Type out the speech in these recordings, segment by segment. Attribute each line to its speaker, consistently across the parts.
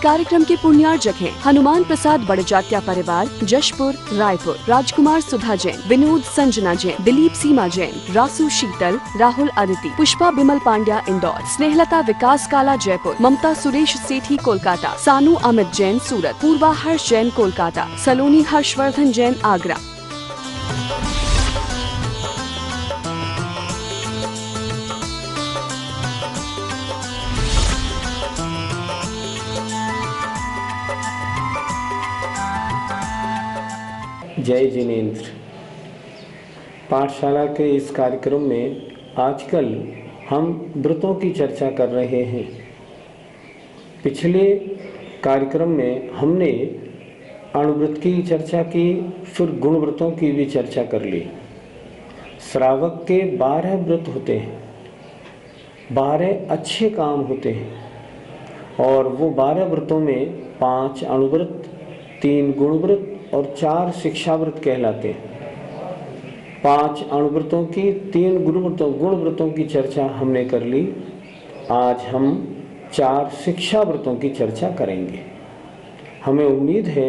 Speaker 1: कार्यक्रम के पुण्यार्जक हैं हनुमान प्रसाद बड़जात्या परिवार, जशपुर, रायपुर, राजकुमार सुधा जैन, विनोद संजना जैन, दिलीप सीमा जैन, रासू शीतल, राहुल अदिति, पुष्पा बिमल पांड्या इंदौर, स्नेहलता विकास काला जयपुर, ममता सुरेश सेठी कोलकाता, सानू अमित जैन सूरत, पूर्वा हर्ष जैन कोलकाता, सलोनी हर्षवर्धन जैन आगरा।
Speaker 2: जय जिनेंद्र। पाठशाला के इस कार्यक्रम में आजकल हम व्रतों की चर्चा कर रहे हैं। पिछले कार्यक्रम में हमने अणुव्रत की चर्चा की, फिर गुणव्रतों की भी चर्चा कर ली। श्रावक के 12 व्रत होते हैं, 12 अच्छे काम होते हैं और वो 12 व्रतों में 5 अणुव्रत, 3 गुणव्रत और 4 शिक्षाव्रत कहलाते हैं। 5 अणुव्रतों की, 3 गुणव्रतों की चर्चा हमने कर ली। आज हम 4 शिक्षाव्रतों की चर्चा करेंगे। हमें उम्मीद है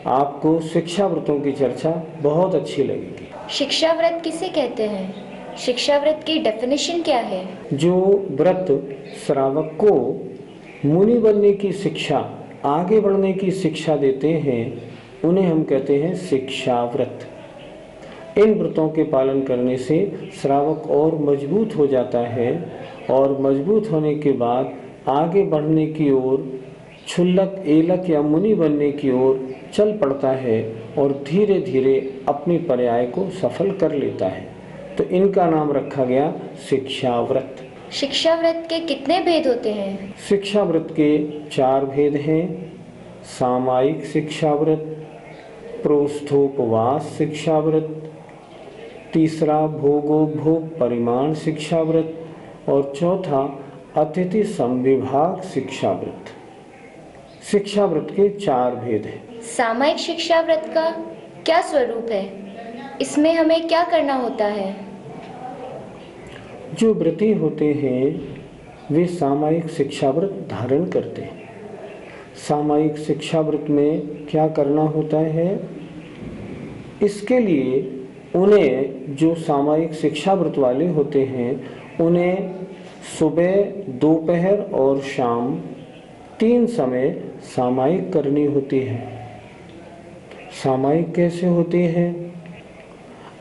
Speaker 2: आपको शिक्षाव्रतों की चर्चा बहुत अच्छी लगेगी।
Speaker 3: शिक्षाव्रत किसे कहते हैं? शिक्षाव्रत की डेफिनेशन क्या है? जो
Speaker 2: व्रत श्रावक को मुनि बनने की शिक्षा, आगे बढ़ने की शिक्षा देते हैं, उन्हें हम कहते हैं शिक्षाव्रत। इन व्रतों के पालन करने से श्रावक और मजबूत हो जाता है और मजबूत होने के बाद आगे बढ़ने की ओर, क्षुल्लक, एलक या मुनि बनने की ओर चल पड़ता है और धीरे धीरे अपनी पर्याय को सफल कर लेता है। तो इनका नाम रखा गया शिक्षाव्रत।
Speaker 3: शिक्षाव्रत के कितने भेद होते हैं?
Speaker 2: शिक्षाव्रत के 4 भेद हैं। सामायिक शिक्षाव्रत, प्रोस्थोपवास शिक्षाव्रत, तीसरा भोगोपभोग परिमाण शिक्षाव्रत और चौथा अतिथि संविभाग शिक्षाव्रत। शिक्षाव्रत के 4 भेद हैं।
Speaker 3: सामायिक शिक्षाव्रत का क्या स्वरूप है? इसमें हमें क्या करना होता है?
Speaker 2: जो व्रती होते हैं वे सामायिक शिक्षाव्रत धारण करते हैं। सामायिक शिक्षाव्रत में क्या करना होता है? इसके लिए उन्हें, जो सामायिक शिक्षाव्रत वाले होते हैं, उन्हें सुबह, दोपहर और शाम 3 समय सामायिक करनी होती है। सामायिक कैसे होती है?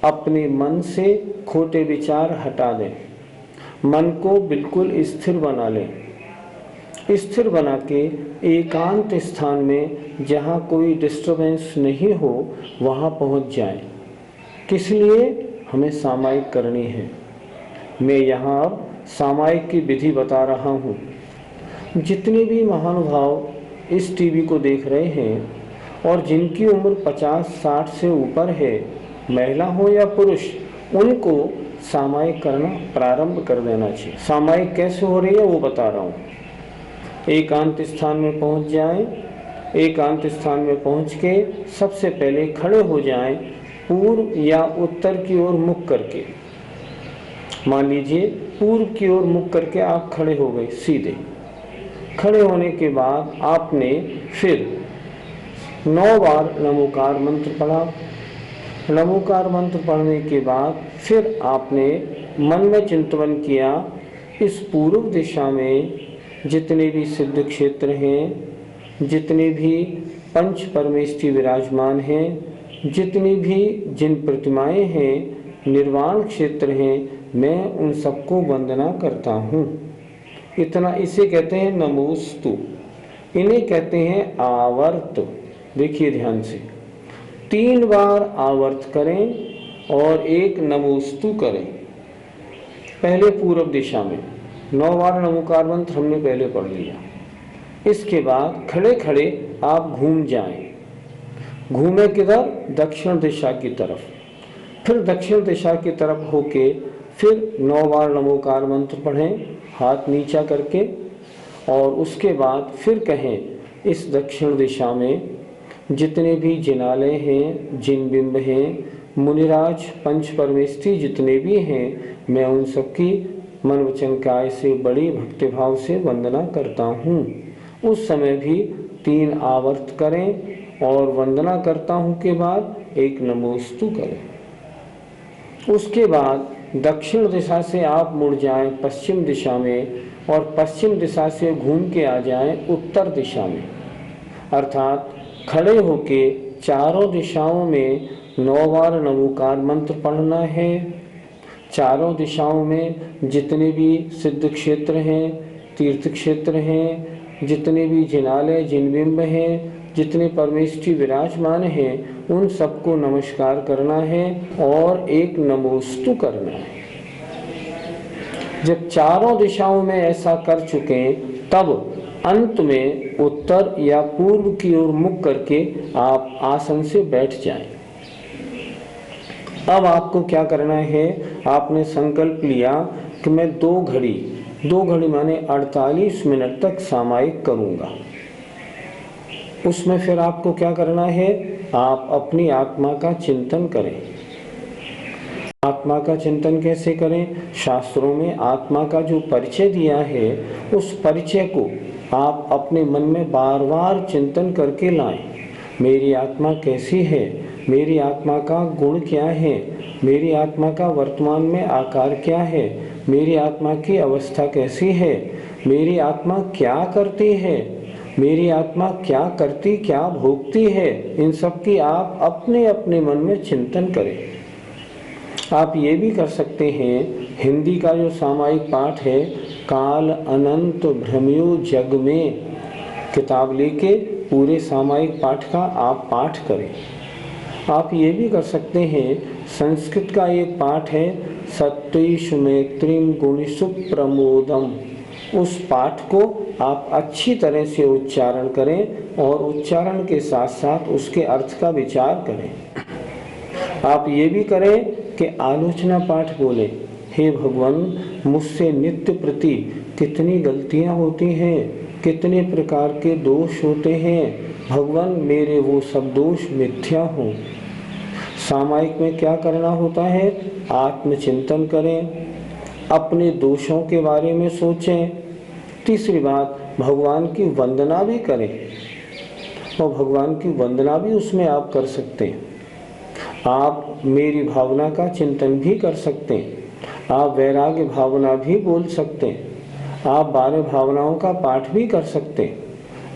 Speaker 2: अपने मन से खोटे विचार हटा दें, मन को बिल्कुल स्थिर बना लें। स्थिर बना के एकांत स्थान में, जहाँ कोई डिस्टरबेंस नहीं हो, वहाँ पहुँच जाएं। किस लिए हमें सामायिक करनी है? मैं यहाँ सामायिक की विधि बता रहा हूँ। जितने भी महानुभाव इस टीवी को देख रहे हैं और जिनकी उम्र 50-60 से ऊपर है, महिला हो या पुरुष, उनको सामायिक करना प्रारंभ कर देना चाहिए। सामायिक कैसे हो रही है वो बता रहा हूँ। एकांत स्थान में पहुँच जाएं। एकांत स्थान में पहुँच के सबसे पहले खड़े हो जाएं, पूर्व या उत्तर की ओर मुख करके। मान लीजिए पूर्व की ओर मुख करके आप खड़े हो गए सीधे। खड़े होने के बाद आपने फिर 9 बार नमोकार मंत्र पढ़ा। नमोकार मंत्र पढ़ने के बाद फिर आपने मन में चिंतन किया, इस पूर्व दिशा में जितने भी सिद्ध क्षेत्र हैं, जितने भी पंच परमेष्ठी विराजमान हैं, जितनी भी जिन प्रतिमाएं हैं, निर्वाण क्षेत्र हैं, मैं उन सबको वंदना करता हूँ। इतना, इसे कहते हैं नमोस्तु। इन्हें कहते हैं आवर्त। देखिए ध्यान से, 3 बार आवर्त करें और एक नमोस्तु करें। पहले पूर्व दिशा में 9 बार नमोकार मंत्र हमने पहले पढ़ लिया। इसके बाद खड़े खड़े आप घूम जाएं। घूमे किधर? दक्षिण दिशा की तरफ। फिर दक्षिण दिशा की तरफ होके फिर 9 बार नमोकार मंत्र पढ़ें, हाथ नीचा करके, और उसके बाद फिर कहें, इस दक्षिण दिशा में जितने भी जिनालय हैं, जिन बिंब हैं, मुनिराज, पंच परमेष्ठी जितने भी हैं, मैं उन सबकी मन वचन काय से बड़ी भक्तिभाव से वंदना करता हूँ। उस समय भी 3 आवर्त करें और वंदना करता हूँ के बाद एक नमोस्तु करें। उसके बाद दक्षिण दिशा से आप मुड़ जाएं पश्चिम दिशा में और पश्चिम दिशा से घूम के आ जाएं उत्तर दिशा में, अर्थात खड़े होके चारों दिशाओं में 9 बार नमोकार मंत्र पढ़ना है। चारों दिशाओं में जितने भी सिद्ध क्षेत्र हैं, तीर्थ क्षेत्र हैं, जितने भी जिनालय जिनबिंब हैं, जितने परमेष्ठी विराजमान हैं, उन सबको नमस्कार करना है और एक नमोस्तु करना है। जब चारों दिशाओं में ऐसा कर चुके तब अंत में उत्तर या पूर्व की ओर मुख करके आप आसन से बैठ जाएं। अब आपको क्या करना है, आपने संकल्प लिया कि मैं 2 घड़ी माने 48 मिनट तक सामायिक करूंगा। उसमें फिर आपको क्या करना है, आप अपनी आत्मा का चिंतन करें। आत्मा का चिंतन कैसे करें? शास्त्रों में आत्मा का जो परिचय दिया है उस परिचय को आप अपने मन में बार बार चिंतन करके लाएं। मेरी आत्मा कैसी है, मेरी आत्मा का गुण क्या है, मेरी आत्मा का वर्तमान में आकार क्या है, मेरी आत्मा की अवस्था कैसी है, मेरी आत्मा क्या करती है, मेरी आत्मा क्या करती क्या भोगती है। इन सब की आप अपने अपने मन में चिंतन करें। आप ये भी कर सकते हैं, हिंदी का जो सामायिक पाठ है, काल अनंत भ्रमयो जग में, किताब लेके पूरे सामायिक पाठ का आप पाठ करें। आप ये भी कर सकते हैं, संस्कृत का एक पाठ है, सत्येषु मैत्रीम गुणिषु प्रमोदम, उस पाठ को आप अच्छी तरह से उच्चारण करें और उच्चारण के साथ साथ उसके अर्थ का विचार करें। आप ये भी करें कि आलोचना पाठ बोले, हे भगवान मुझसे नित्य प्रति कितनी गलतियां होती हैं, कितने प्रकार के दोष होते हैं, भगवान मेरे वो सब दोष मिथ्या हों। सामायिक में क्या करना होता है, आत्मचिंतन करें, अपने दोषों के बारे में सोचें। तीसरी बात, भगवान की वंदना भी करें और भगवान की वंदना भी उसमें आप कर सकते हैं। आप मेरी भावना का चिंतन भी कर सकते हैं, आप वैराग्य भावना भी बोल सकते हैं, आप 12 भावनाओं का पाठ भी कर सकते हैं।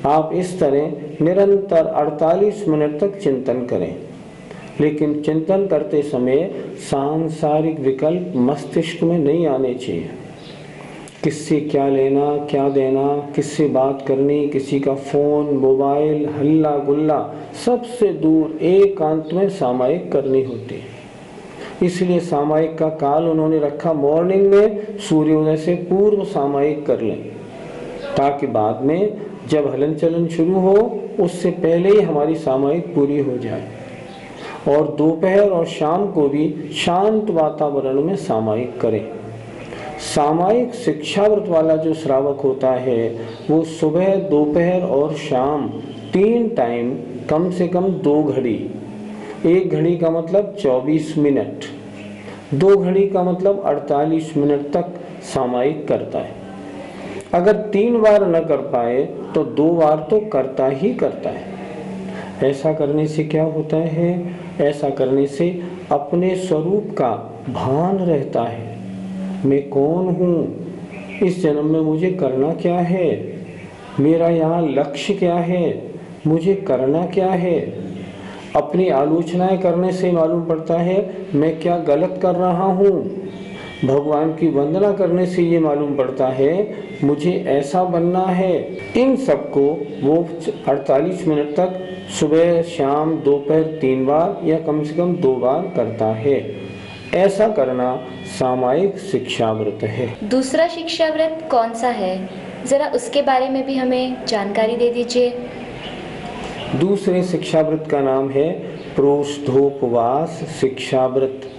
Speaker 2: आप इस तरह निरंतर 48 मिनट तक चिंतन करें, लेकिन चिंतन करते समय सांसारिक विकल्प मस्तिष्क में नहीं आने चाहिए। किससे क्या लेना क्या देना, किससे बात करनी, किसी का फोन मोबाइल हल्ला गुल्ला, सबसे दूर एकांत में सामायिक करनी होती है। इसलिए सामायिक का काल उन्होंने रखा मॉर्निंग में, सूर्योदय से पूर्व सामायिक कर लें, ताकि बाद में जब हलन चलन शुरू हो उससे पहले ही हमारी सामायिक पूरी हो जाए। और दोपहर और शाम को भी शांत वातावरण में सामायिक करें। सामायिक शिक्षाव्रत वाला जो श्रावक होता है वो सुबह दोपहर और शाम 3 टाइम कम से कम 2 घड़ी, 1 घड़ी का मतलब 24 मिनट, 2 घड़ी का मतलब 48 मिनट तक सामायिक करता है। अगर 3 बार न कर पाए तो 2 बार तो करता ही करता है। ऐसा करने से क्या होता है, ऐसा करने से अपने स्वरूप का भान रहता है। मैं कौन हूँ, इस जन्म में मुझे करना क्या है, मेरा यहाँ लक्ष्य क्या है, मुझे करना क्या है। अपनी आलोचनाएं करने से मालूम पड़ता है मैं क्या गलत कर रहा हूँ। भगवान की वंदना करने से ये मालूम पड़ता है मुझे ऐसा बनना है। इन सबको वो 48 मिनट तक सुबह शाम दोपहर 3 बार या कम से कम 2 बार करता है। ऐसा करना सामायिक शिक्षाव्रत है।
Speaker 3: दूसरा शिक्षाव्रत कौन सा है, जरा उसके बारे में भी हमें जानकारी दे दीजिए।
Speaker 2: दूसरे शिक्षाव्रत का नाम है प्रोष्ठोपवास शिक्षाव्रत।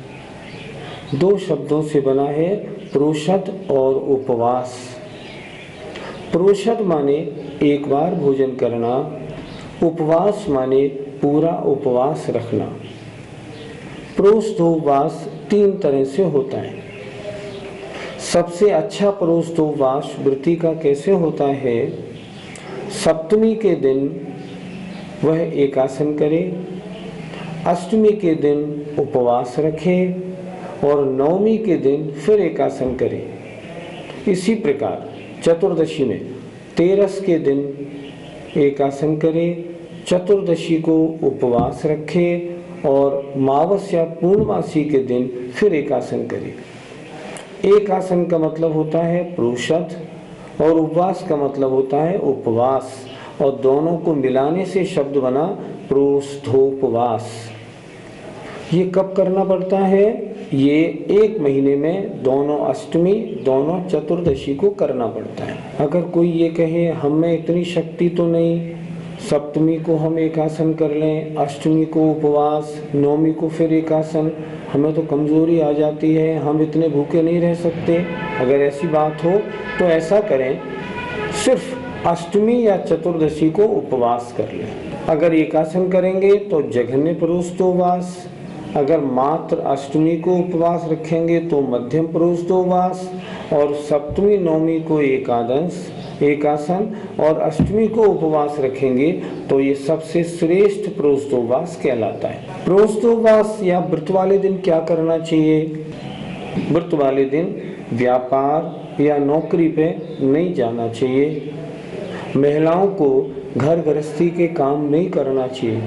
Speaker 2: 2 शब्दों से बना है, प्रोषद और उपवास। प्रोषद माने एक बार भोजन करना, उपवास माने पूरा उपवास रखना। प्रोष्ठोपवास 3 तरह से होता है। सबसे अच्छा प्रोष्ठोपवास व्रती का कैसे होता है, सप्तमी के दिन वह एकासन करे, अष्टमी के दिन उपवास रखे और नवमी के दिन फिर एकासन करे। इसी प्रकार चतुर्दशी में तेरस के दिन एकासन करे, चतुर्दशी को उपवास रखे और मावस या पूर्णमासी के दिन फिर एकासन करे। एकासन का मतलब होता है प्रोषद और उपवास का मतलब होता है उपवास, और दोनों को मिलाने से शब्द बना प्रोष्ठोपवास। ये कब करना पड़ता है? ये एक महीने में दोनों अष्टमी दोनों चतुर्दशी को करना पड़ता है। अगर कोई ये कहे हम में इतनी शक्ति तो नहीं, सप्तमी को हम एकासन कर लें, अष्टमी को उपवास, नवमी को फिर एकासन, हमें तो कमजोरी आ जाती है, हम इतने भूखे नहीं रह सकते। अगर ऐसी बात हो तो ऐसा करें, सिर्फ अष्टमी या चतुर्दशी को उपवास कर लें। अगर एकासन करेंगे तो जघन्य प्रोष्ठोपवास, अगर मात्र अष्टमी को उपवास रखेंगे तो मध्यम प्रोष्ठोपवास, और सप्तमी नवमी को एकासन और अष्टमी को उपवास रखेंगे तो ये सबसे श्रेष्ठ प्रोष्ठोपवास कहलाता है। प्रोष्ठोपवास या व्रत वाले दिन क्या करना चाहिए? व्रत वाले दिन व्यापार या नौकरी पे नहीं जाना चाहिए। महिलाओं को घर गृहस्थी के काम नहीं करना चाहिए।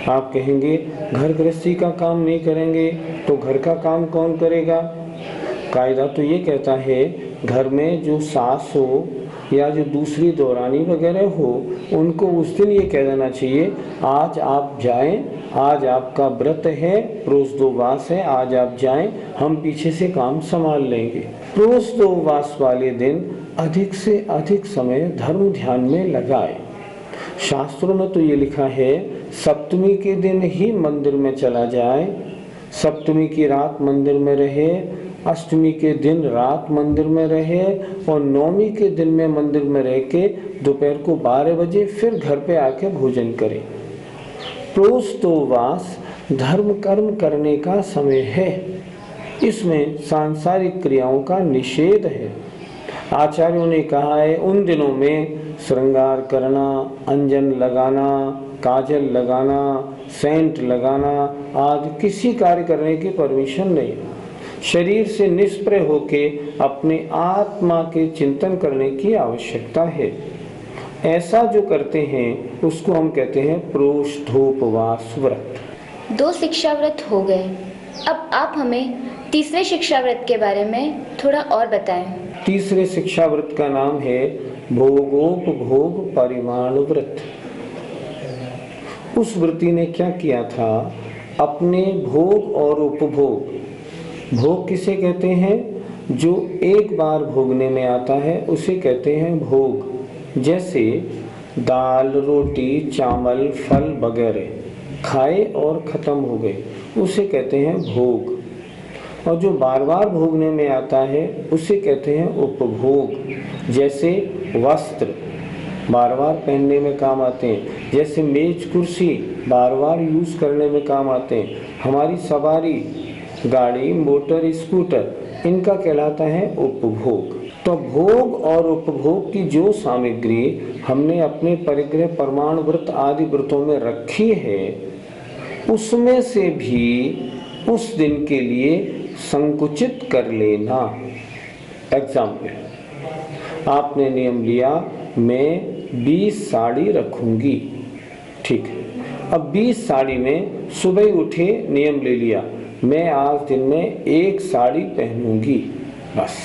Speaker 2: आप कहेंगे घर गृहस्थी का काम नहीं करेंगे तो घर का काम कौन करेगा? कायदा तो ये कहता है घर में जो सास हो या जो दूसरी दौरानी वगैरह हो, उनको उस दिन ये कह देना चाहिए आज आप जाएं, आज आपका व्रत है, प्रोष्ठोपवास है, आज आप जाएं, हम पीछे से काम संभाल लेंगे। प्रोष्ठोपवास वाले दिन अधिक से अधिक समय धर्म ध्यान में लगाए। शास्त्रों में तो ये लिखा है सप्तमी के दिन ही मंदिर में चला जाए, सप्तमी की रात मंदिर में रहे, अष्टमी के दिन रात मंदिर में रहे और नवमी के दिन में मंदिर में रह के दोपहर को 12 बजे फिर घर पे आके भोजन करे। प्रोष्ठोपवास धर्म कर्म करने का समय है, इसमें सांसारिक क्रियाओं का निषेध है। आचार्यों ने कहा है उन दिनों में श्रृंगार करना, अंजन लगाना, काजल लगाना, सेंट लगाना आदि किसी कार्य करने की परमिशन नहीं। शरीर से निष्प्रय होके अपने आत्मा के चिंतन करने की आवश्यकता है। ऐसा जो करते हैं उसको हम कहते हैं प्रोष्ठोपवास व्रत।
Speaker 3: 2 शिक्षा व्रत हो गए, अब आप हमें तीसरे शिक्षा व्रत के बारे में थोड़ा और बताएं।
Speaker 2: तीसरे शिक्षा व्रत का नाम है भोगोपभोग परिमाण व्रत। उस व्रती ने क्या किया था? अपने भोग और उपभोग, भोग किसे कहते हैं? जो एक बार भोगने में आता है उसे कहते हैं भोग। जैसे दाल, रोटी, चावल, फल वगैरह खाए और खत्म हो गए, उसे कहते हैं भोग। और जो बार बार भोगने में आता है उसे कहते हैं उपभोग। जैसे वस्त्र बार बार पहनने में काम आते हैं, जैसे मेज कुर्सी बार बार यूज करने में काम आते हैं, हमारी सवारी गाड़ी, मोटर, स्कूटर, इनका कहलाता है उपभोग। तो भोग और उपभोग की जो सामग्री हमने अपने परिग्रह, प्रमाण व्रत आदि व्रतों में रखी है, उसमें से भी उस दिन के लिए संकुचित कर लेना। एग्जाम्पल, आपने नियम लिया मैं 20 साड़ी रखूंगी, ठीक है। अब 20 साड़ी में सुबह उठे नियम ले लिया मैं आज दिन में 1 साड़ी पहनूंगी, बस।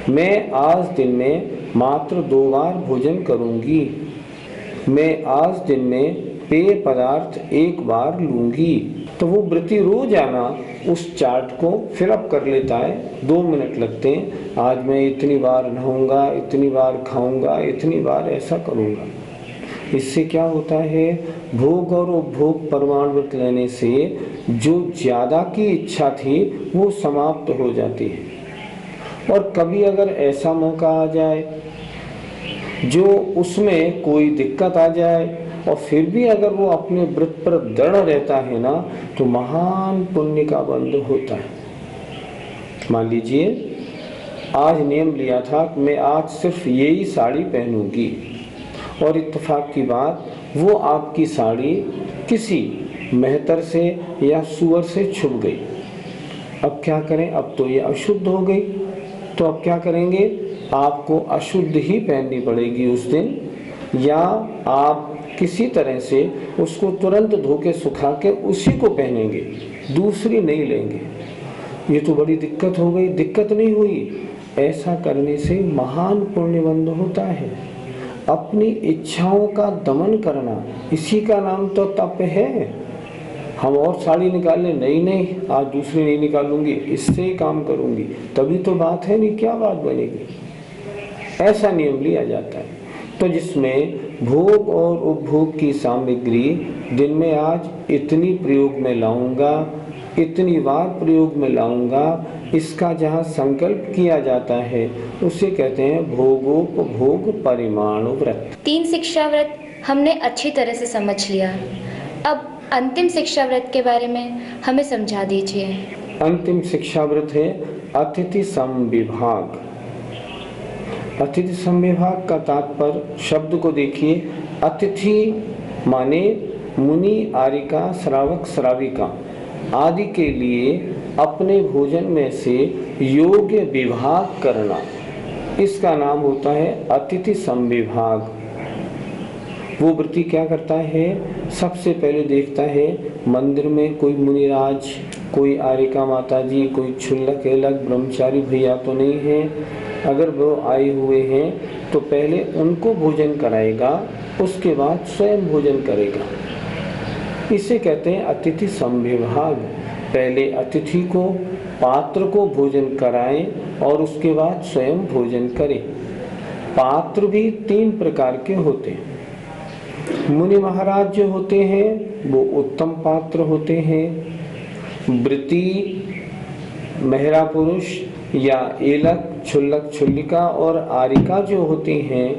Speaker 2: मैं आज दिन में मात्र 2 बार भोजन करूंगी, मैं आज दिन में पेय पदार्थ 1 बार लूंगी। तो वो व्रती रोजाना उस चार्ट को फिलअप कर लेता है, 2 मिनट लगते हैं। आज मैं इतनी बार नहाऊंगा, इतनी बार खाऊंगा, इतनी बार ऐसा करूंगा। इससे क्या होता है? भोग और उपभोग प्रमाण व्रत लेने से जो ज्यादा की इच्छा थी वो समाप्त हो जाती है। और कभी अगर ऐसा मौका आ जाए जो उसमें कोई दिक्कत आ जाए और फिर भी अगर वो अपने व्रत पर दृढ़ रहता है ना, तो महान पुण्य का बंध होता है। मान लीजिए आज नियम लिया था कि मैं आज सिर्फ यही साड़ी पहनूंगी, और इत्तेफाक की बात वो आपकी साड़ी किसी मेहतर से या सूअर से छुप गई। अब क्या करें, अब तो ये अशुद्ध हो गई, तो अब क्या करेंगे, आपको अशुद्ध ही पहननी पड़ेगी उस दिन, या आप किसी तरह से उसको तुरंत धो के सुखा के उसी को पहनेंगे, दूसरी नहीं लेंगे। ये तो बड़ी दिक्कत हो गई। दिक्कत नहीं हुई, ऐसा करने से महान पुण्यबंध होता है। अपनी इच्छाओं का दमन करना, इसी का नाम तो तप है। हम और साड़ी निकाल लें, नहीं आज दूसरी नहीं निकालूंगी, इससे ही काम करूंगी, तभी तो बात है, नहीं क्या बात बनेगी। ऐसा नियम लिया जाता है। तो जिसमें भोग और उपभोग की सामग्री दिन में आज इतनी प्रयोग में लाऊंगा, इतनी बार प्रयोग में लाऊंगा, इसका जहाँ संकल्प किया जाता है उसे कहते हैं भोगोपभोग परिमाण व्रत।
Speaker 3: 3 शिक्षा व्रत हमने अच्छी तरह से समझ लिया। अब अंतिम शिक्षा व्रत के बारे में हमें समझा दीजिए।
Speaker 2: अंतिम शिक्षा व्रत है अतिथि समविभाग। अतिथि समविभाग का तात्पर्य शब्द को देखिए। अतिथि माने मुनि, आरिका, श्रावक, श्राविका आदि के लिए अपने भोजन में से योग्य विभाग करना, इसका नाम होता है अतिथि समविभाग। वो व्रती क्या करता है, सबसे पहले देखता है मंदिर में कोई मुनिराज, कोई आरिका माता जी, कोई क्षुल्लक एलक ब्रह्मचारी भैया तो नहीं है। अगर वो आए हुए हैं तो पहले उनको भोजन कराएगा, उसके बाद स्वयं भोजन करेगा। इसे कहते हैं अतिथि समविभाग। पहले अतिथि को, पात्र को भोजन कराएं और उसके बाद स्वयं भोजन करें। पात्र भी 3 प्रकार के होते हैं। मुनि महाराज जो होते हैं वो उत्तम पात्र होते हैं। व्रती, मेहरा पुरुष या एलक, क्षुल्लक, क्षुल्लिका और आरिका जो होती हैं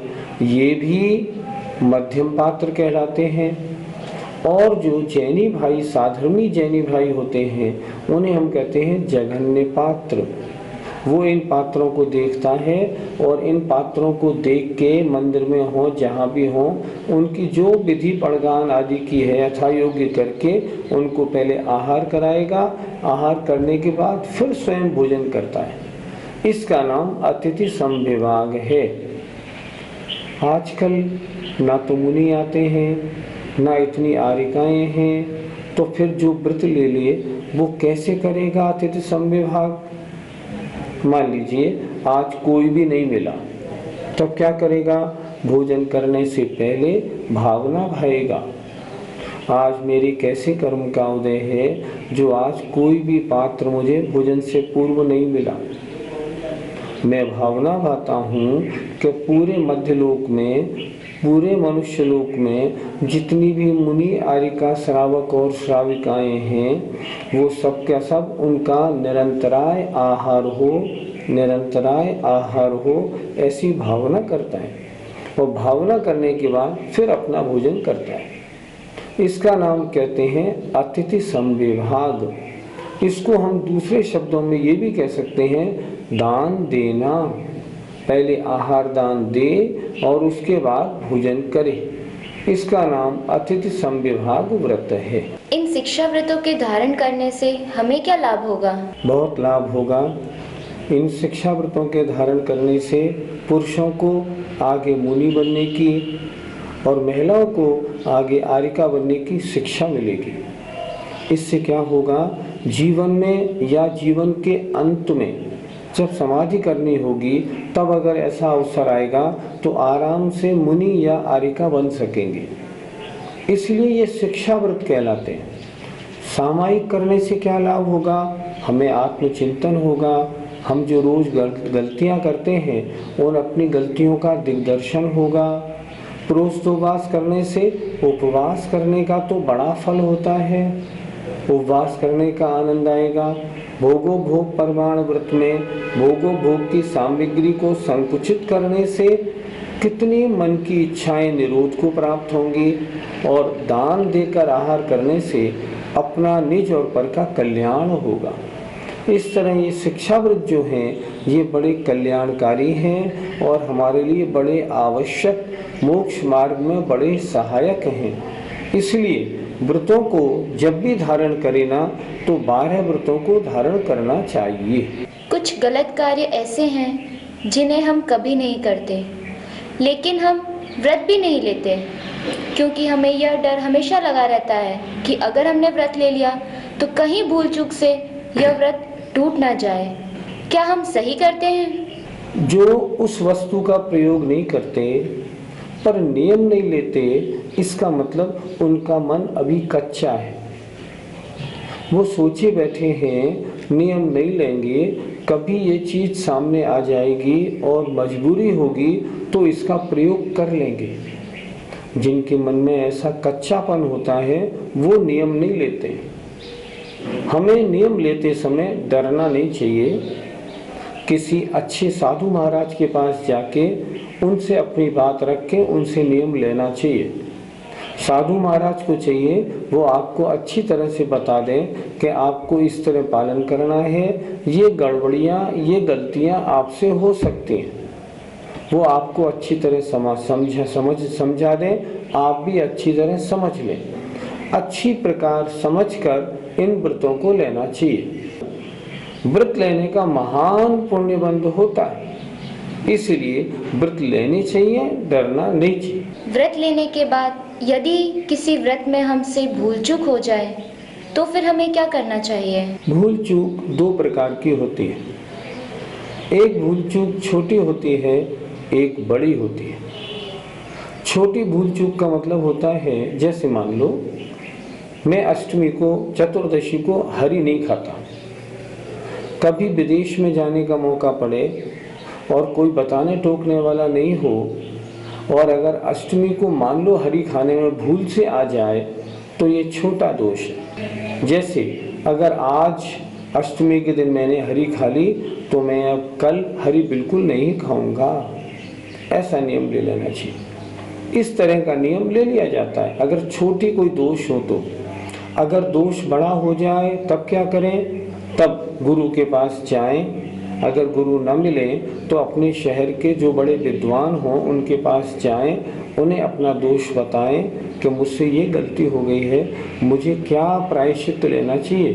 Speaker 2: ये भी मध्यम पात्र कहलाते हैं। और जो जैनी भाई, साधर्मी जैनी भाई होते हैं उन्हें हम कहते हैं जघन्य पात्र। वो इन पात्रों को देखता है और इन पात्रों को देख के मंदिर में हो, जहाँ भी हो, उनकी जो विधि पड़गान आदि की है यथा योग्य करके उनको पहले आहार कराएगा। आहार करने के बाद फिर स्वयं भोजन करता है। इसका नाम अतिथि समविभाग है। आजकल ना तो मुनि आते हैं ना इतनी आरिकाएं हैं, तो फिर जो व्रत ले लिए वो कैसे करेगा अतिथि समविभाग। मान लीजिए आज कोई भी नहीं मिला, तो क्या करेगा, भोजन करने से पहले भावना भाएगा, आज मेरे कैसे कर्म का उदय है जो आज कोई भी पात्र मुझे भोजन से पूर्व नहीं मिला। मैं भावना भाता हूँ कि पूरे मध्यलोक में, पूरे मनुष्य लोक में जितनी भी मुनि, आरिका, श्रावक और श्राविकाएं हैं वो सब का सब उनका निरंतराय आहार हो, निरंतराय आहार हो, ऐसी भावना करता है। और भावना करने के बाद फिर अपना भोजन करता है। इसका नाम कहते हैं अतिथि समविभाग। इसको हम दूसरे शब्दों में ये भी कह सकते हैं दान देना। पहले आहार दान दे और उसके बाद भोजन करे। इसका नाम अतिथि समविभाग व्रत है।
Speaker 3: इन शिक्षा व्रतों के धारण करने से हमें क्या लाभ होगा?
Speaker 2: बहुत लाभ होगा। इन शिक्षा व्रतों के धारण करने से पुरुषों को आगे मुनि बनने की और महिलाओं को आगे आरिका बनने की शिक्षा मिलेगी। इससे क्या होगा, जीवन में या जीवन के अंत में जब समाधि करनी होगी तब अगर ऐसा अवसर आएगा तो आराम से मुनि या आरिका बन सकेंगे। इसलिए ये शिक्षा व्रत कहलाते हैं। सामायिक करने से क्या लाभ होगा, हमें आत्मचिंतन होगा। हम जो रोज गलतियां करते हैं उन अपनी गलतियों का दिग्दर्शन होगा। प्रोस्तोवास करने से उपवास करने का तो बड़ा फल होता है, उपवास करने का आनंद आएगा। भोगो भोग परिमाण व्रत में भोगो भोग की सामग्री को संकुचित करने से कितनी मन की इच्छाएं निरोध को प्राप्त होंगी, और दान देकर आहार करने से अपना निज और पर का कल्याण होगा। इस तरह ये शिक्षाव्रत जो हैं ये बड़े कल्याणकारी हैं और हमारे लिए बड़े आवश्यक, मोक्ष मार्ग में बड़े सहायक हैं। इसलिए व्रतों को जब भी धारण करें ना तो 12 व्रतों को धारण करना चाहिए।
Speaker 3: कुछ गलत कार्य ऐसे हैं जिन्हें हम कभी नहीं करते, लेकिन हम व्रत भी नहीं लेते क्योंकि हमें यह डर हमेशा लगा रहता है कि अगर हमने व्रत ले लिया तो कहीं भूल चूक से यह व्रत टूट ना जाए। क्या हम सही करते हैं?
Speaker 2: जो उस वस्तु का प्रयोग नहीं करते पर नियम नहीं लेते, इसका मतलब उनका मन अभी कच्चा है। वो सोचे बैठे हैं नियम नहीं लेंगे, कभी ये चीज सामने आ जाएगी और मजबूरी होगी तो इसका प्रयोग कर लेंगे। जिनके मन में ऐसा कच्चापन होता है वो नियम नहीं लेते। हमें नियम लेते समय डरना नहीं चाहिए। किसी अच्छे साधु महाराज के पास जाके उनसे अपनी बात रख के उनसे नियम लेना चाहिए। साधु महाराज को चाहिए वो आपको अच्छी तरह से बता दें कि आपको इस तरह पालन करना है, ये गड़बड़ियाँ, ये गलतियाँ आपसे हो सकती हैं। वो आपको अच्छी तरह समझा दें, आप भी अच्छी तरह समझ लें। अच्छी प्रकार समझकर इन व्रतों को लेना चाहिए। व्रत लेने का महान पुण्यबंध होता है, इसलिए व्रत लेने चाहिए, डरना नहीं चाहिए।
Speaker 3: व्रत लेने के बाद यदि किसी व्रत में हमसे भूल चूक हो जाए तो फिर हमें क्या करना चाहिए?
Speaker 2: भूल चूक 2 प्रकार की होती है। एक भूल चूक छोटी होती है, एक बड़ी होती है। छोटी भूल चूक का मतलब होता है, जैसे मान लो मैं अष्टमी को, चतुर्दशी को हरी नहीं खाता। कभी विदेश में जाने का मौका पड़े और कोई बताने टोकने वाला नहीं हो और अगर अष्टमी को मान लो हरी खाने में भूल से आ जाए तो ये छोटा दोष है। जैसे अगर आज अष्टमी के दिन मैंने हरी खा ली तो मैं अब कल हरी बिल्कुल नहीं खाऊंगा, ऐसा नियम ले लेना चाहिए। इस तरह का नियम ले लिया जाता है अगर छोटी कोई दोष हो तो। अगर दोष बड़ा हो जाए तब क्या करें? तब गुरु के पास जाएं। अगर गुरु न मिले तो अपने शहर के जो बड़े विद्वान हों उनके पास जाएं, उन्हें अपना दोष बताएं कि मुझसे ये गलती हो गई है, मुझे क्या प्रायश्चित लेना चाहिए।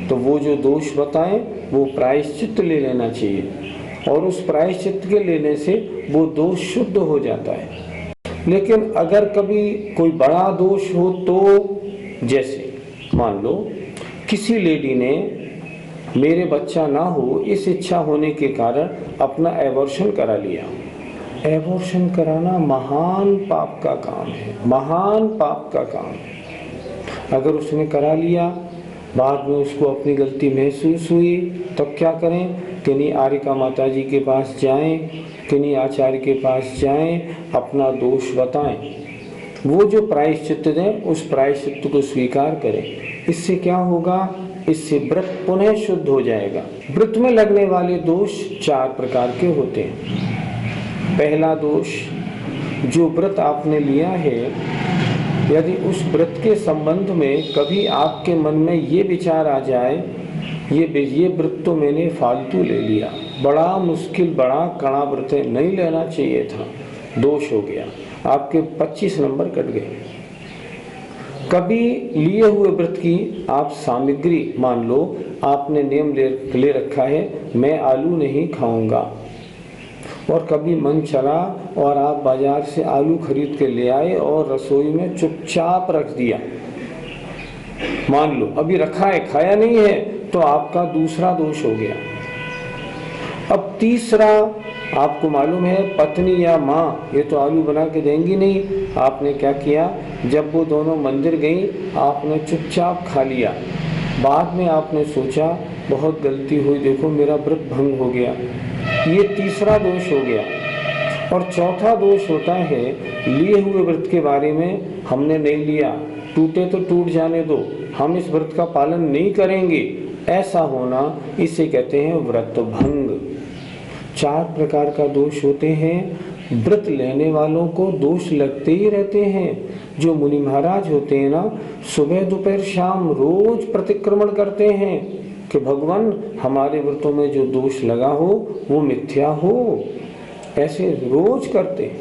Speaker 2: तो वो जो दोष बताएं वो प्रायश्चित ले लेना चाहिए और उस प्रायश्चित के लेने से वो दोष शुद्ध हो जाता है। लेकिन अगर कभी कोई बड़ा दोष हो तो, जैसे मान लो किसी लेडी ने मेरे बच्चा ना हो इस इच्छा होने के कारण अपना एबॉर्शन करा लिया। एबॉर्शन कराना महान पाप का काम है, महान पाप का काम है। अगर उसने करा लिया, बाद में उसको अपनी गलती महसूस हुई, तब क्या करें? किन्हीं आर्यका माता जी के पास जाएं, किन्हीं आचार्य के पास जाएं, अपना दोष बताएं। वो जो प्रायश्चित दें उस प्रायश्चित को स्वीकार करें। इससे क्या होगा? इससे व्रत पुनः शुद्ध हो जाएगा। व्रत में लगने वाले दोष 4 प्रकार के होते हैं। पहला दोष, जो व्रत आपने लिया है, यदि उस व्रत के संबंध में कभी आपके मन में ये विचार आ जाए, ये व्रत तो मैंने फालतू ले लिया, बड़ा मुश्किल, बड़ा कड़ा व्रत है, नहीं लेना चाहिए था, दोष हो गया, आपके 25 नंबर कट गए। कभी लिए हुए व्रत की आप सामग्री, मान लो आपने नियम ले रखा है मैं आलू नहीं खाऊंगा, और कभी मन चला और आप बाजार से आलू खरीद के ले आए और रसोई में चुपचाप रख दिया। मान लो अभी रखा है, खाया नहीं है, तो आपका दूसरा दोष हो गया। अब तीसरा, आपको मालूम है पत्नी या माँ ये तो आलू बना के देंगी नहीं, आपने क्या किया? जब वो दोनों मंदिर गई आपने चुपचाप खा लिया। बाद में आपने सोचा बहुत गलती हुई, देखो मेरा व्रत भंग हो गया। ये तीसरा दोष हो गया। और चौथा दोष होता है लिए हुए व्रत के बारे में हमने नहीं लिया, टूटे तो टूट जाने दो, हम इस व्रत का पालन नहीं करेंगे, ऐसा होना, इसे कहते हैं व्रत भंग। 4 प्रकार का दोष होते हैं। व्रत लेने वालों को दोष लगते ही रहते हैं। जो मुनि महाराज होते हैं ना, सुबह दोपहर शाम रोज प्रतिक्रमण करते हैं, कि भगवान हमारे व्रतों में जो दोष लगा हो वो मिथ्या हो, ऐसे रोज करते।